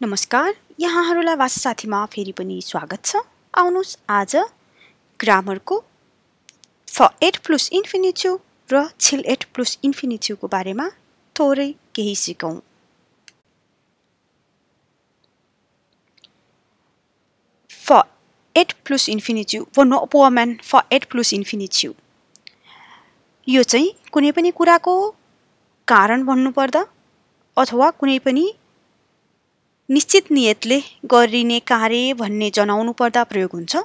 नमस्कार, यहाँहरूलाई भाषा साथीमा फेरि पनि स्वागत छ। आउनुहोस् आज ग्रामरको for it plus infinitive र till it plus infinitive को बारेमा थोरै केही सिकौं। For it plus infinitive verb for it plus infinitive यो चाहिँ कुनै पनि कुराको कारण भन्नु पर्दा अथवा कुनै पनि निश्चित नियतले गरिने कार्य भन्ने जनाउनु पर्दा प्रयोग हुन्छ।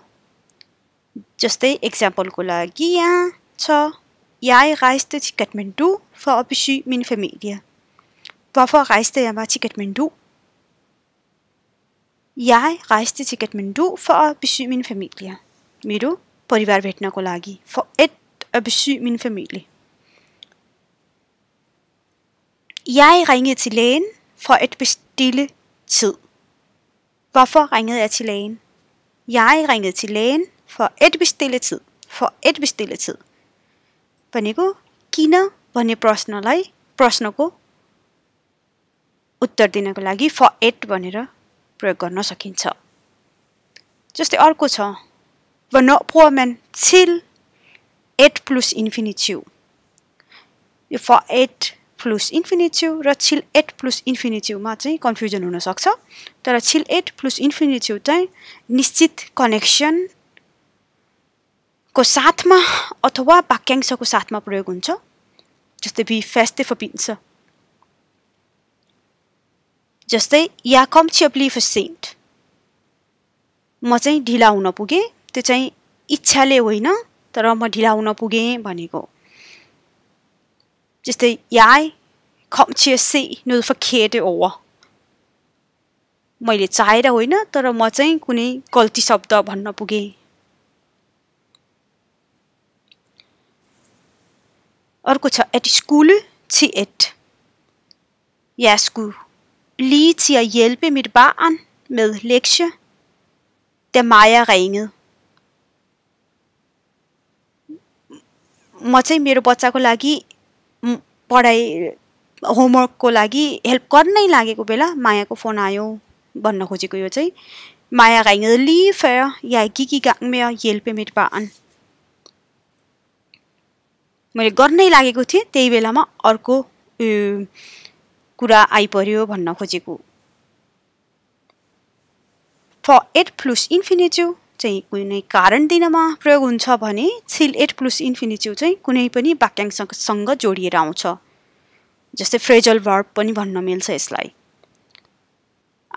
जस्तै एक्जाम्पलको लागि यहाँ छ Jag reiste till Kathmandu för att besöka min familj. Varför reiste jag till Kathmandu? Jag reiste till Kathmandu för att besöka min familj. मेरो परिवार भेट्नको लागि for att besöka min familj. Jag ringede till lægen för att bestille tid. Hvorfor ringede jeg til lægen? Jeg ringede til lægen for at bestille tid. For at bestille tid. भनेको किन भन्ने प्रश्नको उत्तर दिनको लागि for it भनेर प्रयोग गर्न सकिन्छ। जस्तै अर्को छ Hvornår bruger man till it plus infinitive? यो for it plus infinitive र till it plus infinitive मा चाहिँ कन्फ्युजन हुन सक्छ। तर till it plus infinitive चाहिँ निश्चित कनेक्सन को साथमा अथवा वाक्यांशको साथमा प्रयोग हुन्छ। जस्तै vi feste forbindelse. जस्तै jag kom till att bli för sent. म चाहिँ ढिला हुन पुगे। त्यो चाहिँ इच्छाले होइन तर म ढिला हुन पुगे भनेको। जस्तै jag kom till att se noget forkert over. मैले चाहेर होइन तर म चाहिँ कुनै गल्ती शब्द भन्न पुगे। अर्को छ at skulle till ett. Jag skulle lige till att hjälpa mitt barn med lektier da Maja ringede. म चाहिँ मेरो बच्चाको लागि पढाइ होमवर्कको लागि हेल्प गर्नै लागेको बेला मायाको फोन आयो भन्न खोजेको यो चाहिँ Maja ringede lige før jeg gik i gang med at hjælpe mit barn. मैले गर्नै लागेको थिएँ त्यही बेलामा अर्को कुरा आइपर्यो भन्न खोजेको। For it plus infinitive चाहिँ कुनै कारण दिनमा प्रयोग हुन्छ भने till it plus infinitive चाहिँ कुनै पनि वाक्यांशसँग जोडिएर आउँछ। जस्तै phrasal verb पनि भन्न मिल्छ यसलाई।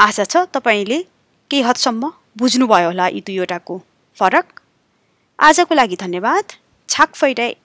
आशा छ तपाईले केही हदसम्म बुझ्नुभयो होला यी दुईवटाको फरक। आजको लागि धन्यवाद। छाक फैडे।